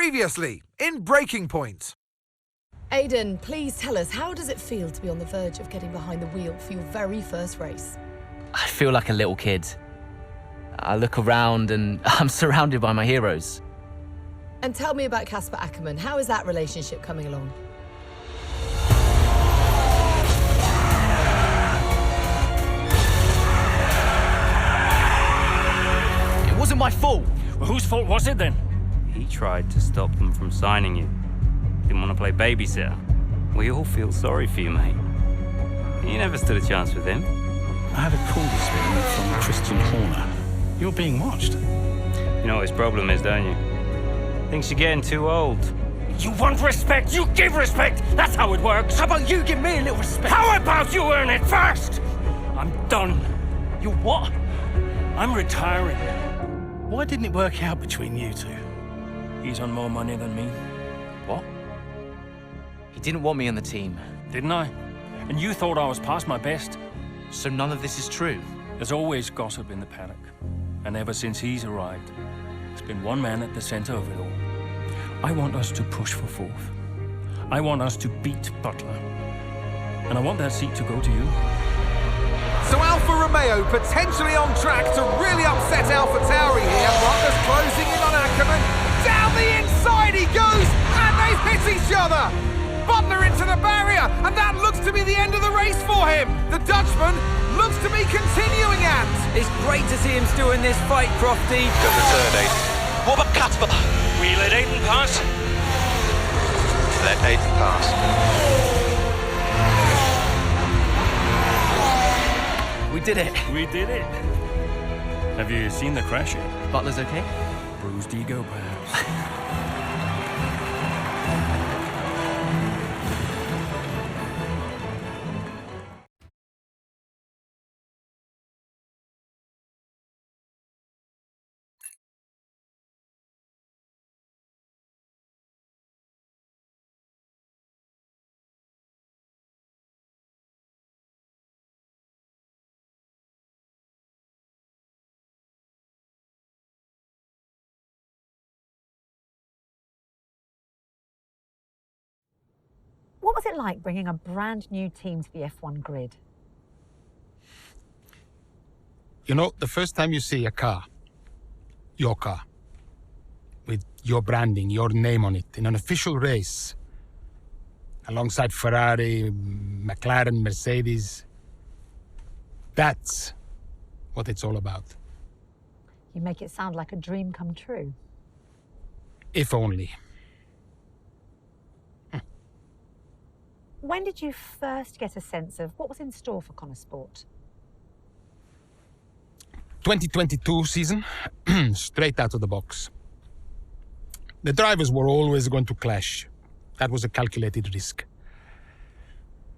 Previously, in Breaking Point. Aidan, please tell us, how does it feel to be on the verge of getting behind the wheel for your very first race? I feel like a little kid. I look around and I'm surrounded by my heroes. And tell me about Casper Ackerman. How is that relationship coming along? It wasn't my fault. Well, whose fault was it then? He tried to stop them from signing you. Didn't want to play babysitter. We all feel sorry for you, mate. You never stood a chance with him. I had a call this morning from Christian Horner. You're being watched. You know what his problem is, don't you? Thinks you're getting too old. You want respect, you give respect! That's how it works! How about you give me a little respect? How about you earn it first? I'm done. You what? I'm retiring. Why didn't it work out between you two? He's on more money than me. What? He didn't want me on the team. Didn't I? And you thought I was past my best? So none of this is true? There's always gossip in the paddock. And ever since he's arrived, there's been one man at the center of it all. I want us to push for fourth. I want us to beat Butler. And I want that seat to go to you. So Alfa Romeo potentially on track to really upset AlphaTauri here. Butler's closing in on Ackerman. Down the inside he goes, and they've hit each other. Butler into the barrier, and that looks to be the end of the race for him. The Dutchman looks to be continuing at. It's great to see him still in this fight, Crofty. Good return, Aiden. What about Casper? We let Aiden pass. Let Aiden pass. We did it. We did it. Have you seen the crash yet? Butler's okay? Bruised ego, perhaps. What was it like bringing a brand new team to the F1 grid? You know, the first time you see a car, your car, with your branding, your name on it, in an official race, alongside Ferrari, McLaren, Mercedes, that's what it's all about. You make it sound like a dream come true. If only. When did you first get a sense of what was in store for Connor Sport? 2022 season, straight out of the box. The drivers were always going to clash. That was a calculated risk.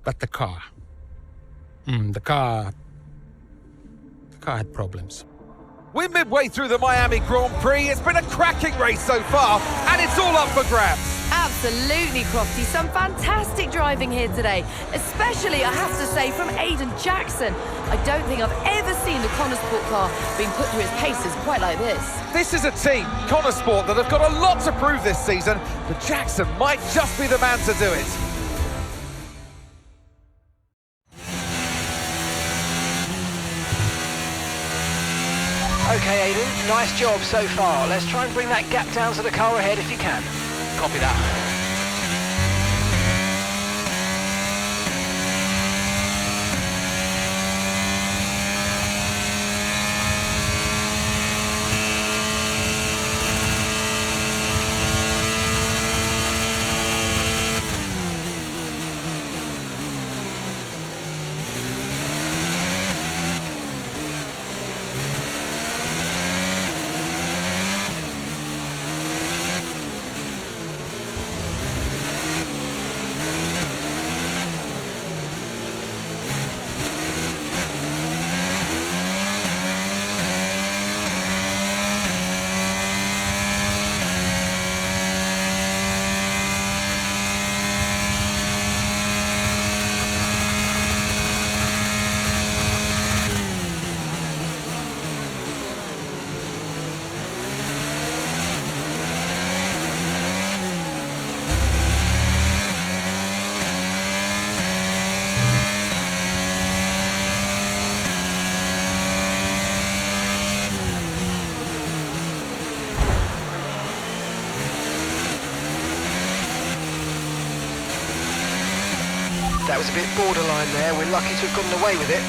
But the car had problems. We're midway through the Miami Grand Prix. It's been a cracking race so far, and it's all up for grabs. Absolutely, Crofty. Some fantastic driving here today, especially, I have to say, from Aiden Jackson. I don't think I've ever seen the Connor Sport car being put through its paces quite like this. This is a team, Connor Sport, that have got a lot to prove this season, but Jackson might just be the man to do it. Okay, Aiden, nice job so far. Let's try and bring that gap down to the car ahead if you can. Copy that. That was a bit borderline there. We're lucky to have gotten away with it.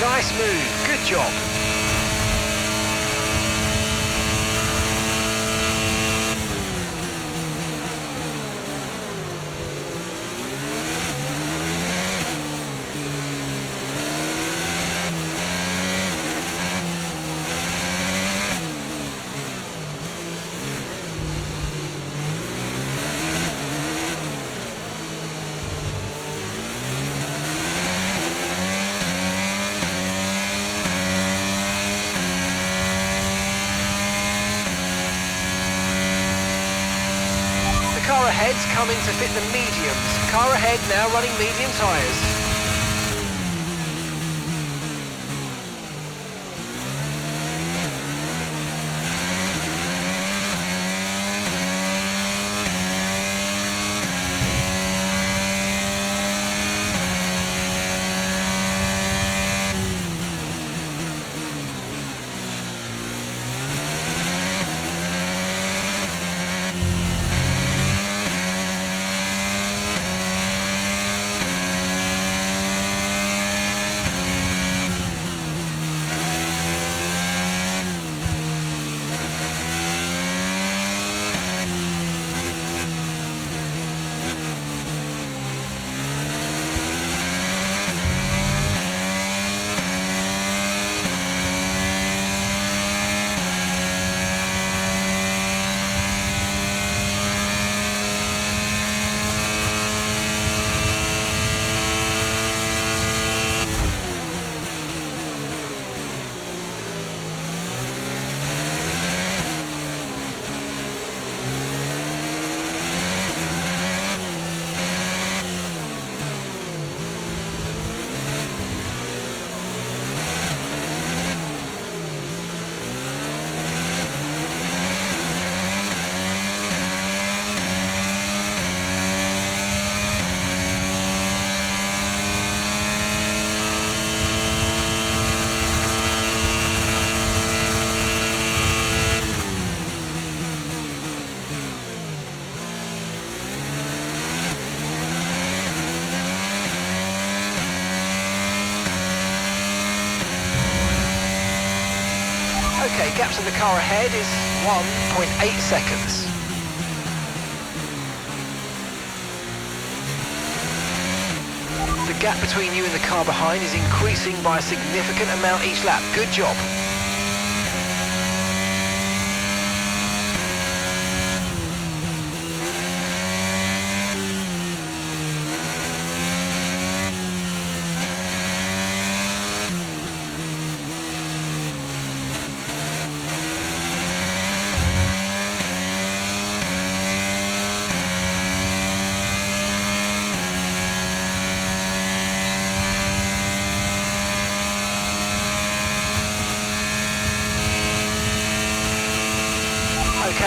Nice move, good job. Car ahead's coming to fit the mediums. Car ahead now running medium tyres. Okay, gap to the car ahead is 1.8 seconds. The gap between you and the car behind is increasing by a significant amount each lap. Good job.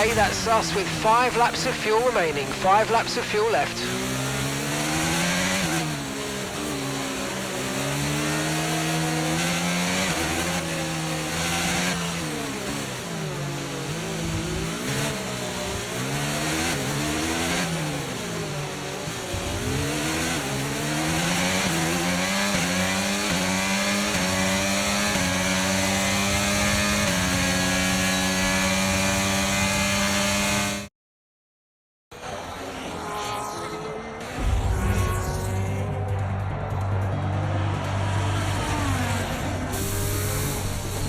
Okay, that's us with 5 laps of fuel remaining. 5 laps of fuel left.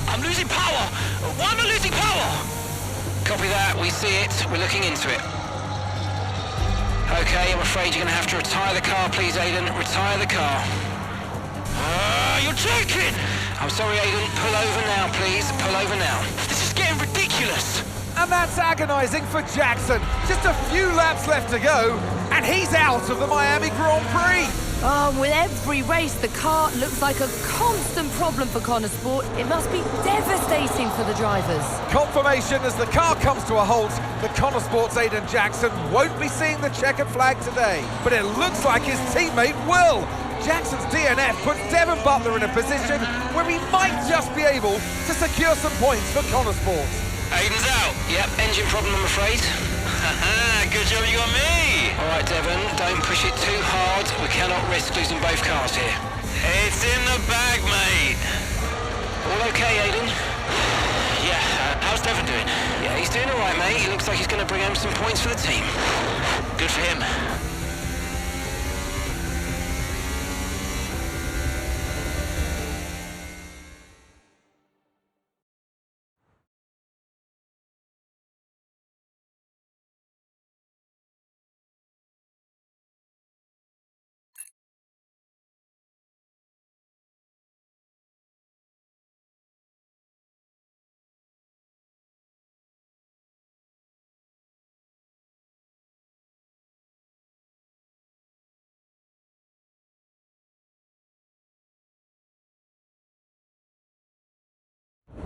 I'm losing power! Why am I losing power? Copy that, we see it. We're looking into it. Okay, I'm afraid you're going to have to retire the car, please, Aidan. Retire the car. You're joking! I'm sorry, Aidan. Pull over now, please. Pull over now. This is getting ridiculous! And that's agonising for Jackson. Just a few laps left to go, and he's out of the Miami Grand Prix. Oh, with every race, the car looks like a constant problem for Connor Sport. It must be devastating for the drivers. Confirmation as the car comes to a halt, the Connor Sport's Aidan Jackson won't be seeing the checkered flag today. But it looks like his teammate will. Jackson's DNF puts Devon Butler in a position where he might just be able to secure some points for Connor Sport. Aiden's out. Yep, engine problem, I'm afraid. Good job you got me! All right, Devon, don't push it too hard. We cannot risk losing both cars here. It's in the bag, mate. All okay, Aidan? Yeah, how's Devon doing? Yeah, he's doing all right, mate. He looks like he's going to bring home some points for the team. Good for him.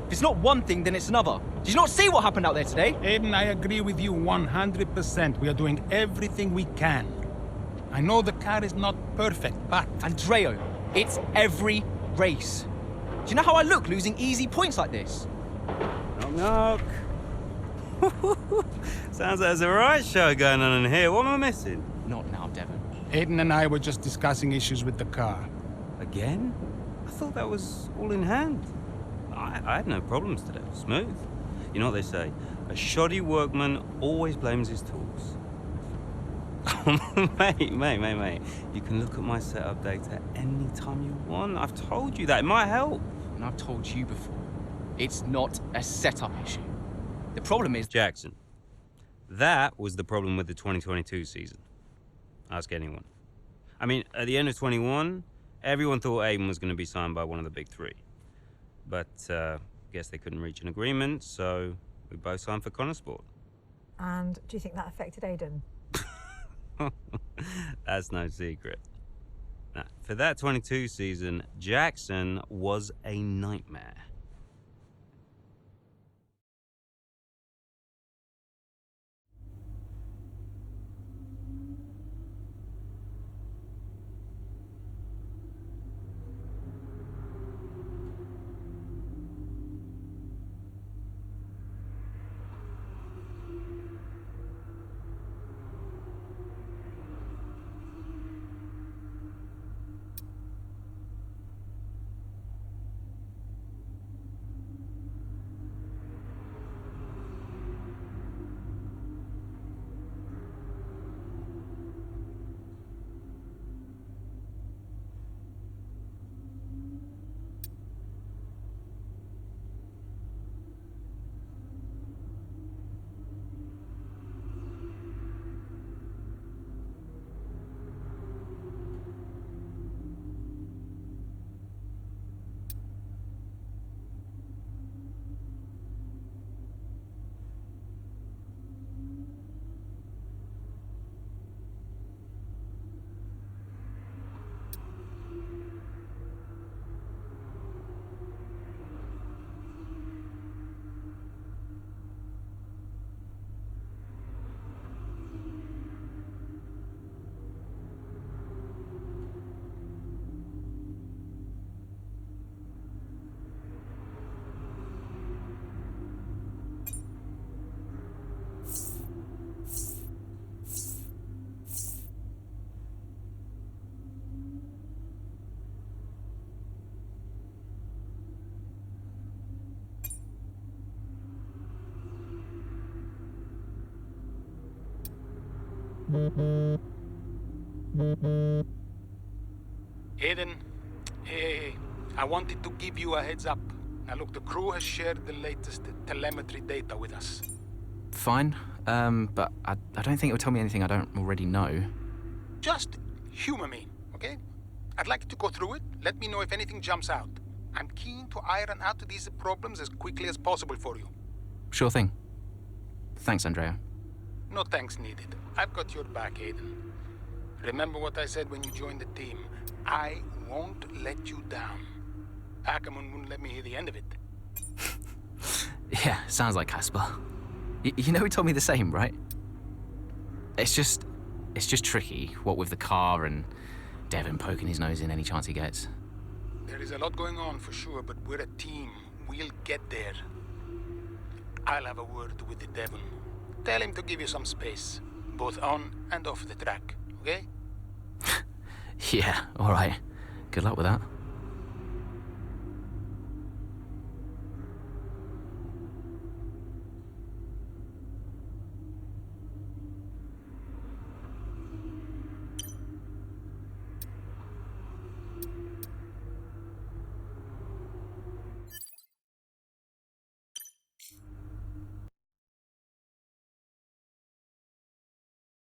If it's not one thing, then it's another. Did you not see what happened out there today? Aiden, I agree with you 100%. We are doing everything we can. I know the car is not perfect, but... Andreo, it's every race. Do you know how I look losing easy points like this? Knock, knock. Sounds like there's a right show going on in here. What am I missing? Not now, Devon. Aiden and I were just discussing issues with the car. Again? I thought that was all in hand. I had no problems today. Smooth. You know what they say? A shoddy workman always blames his tools. mate. You can look at my setup data any time you want. I've told you that. It might help. And I've told you before, it's not a setup issue. The problem is... Jackson, that was the problem with the 2022 season. Ask anyone. I mean, at the end of 21, everyone thought Aiden was going to be signed by one of the big three. But guess they couldn't reach an agreement, so we both signed for Connor Sport. And do you think that affected Aidan? That's no secret. Now, for that 22 season, Jackson was a nightmare. Aiden, hey, I wanted to give you a heads up. Now look, the crew has shared the latest telemetry data with us. Fine, but I don't think it will tell me anything I don't already know. Just humor me, okay? I'd like you to go through it. Let me know if anything jumps out. I'm keen to iron out these problems as quickly as possible for you. Sure thing. Thanks, Andrea. No thanks needed. I've got your back, Aiden. Remember what I said when you joined the team. I won't let you down. Ackerman wouldn't let me hear the end of it. Yeah, sounds like Casper. You know he told me the same, right? It's just tricky, what with the car and Devin poking his nose in any chance he gets. There is a lot going on for sure, but we're a team. We'll get there. I'll have a word with the Devon. Tell him to give you some space, both on and off the track, okay? Yeah, all right. Good luck with that.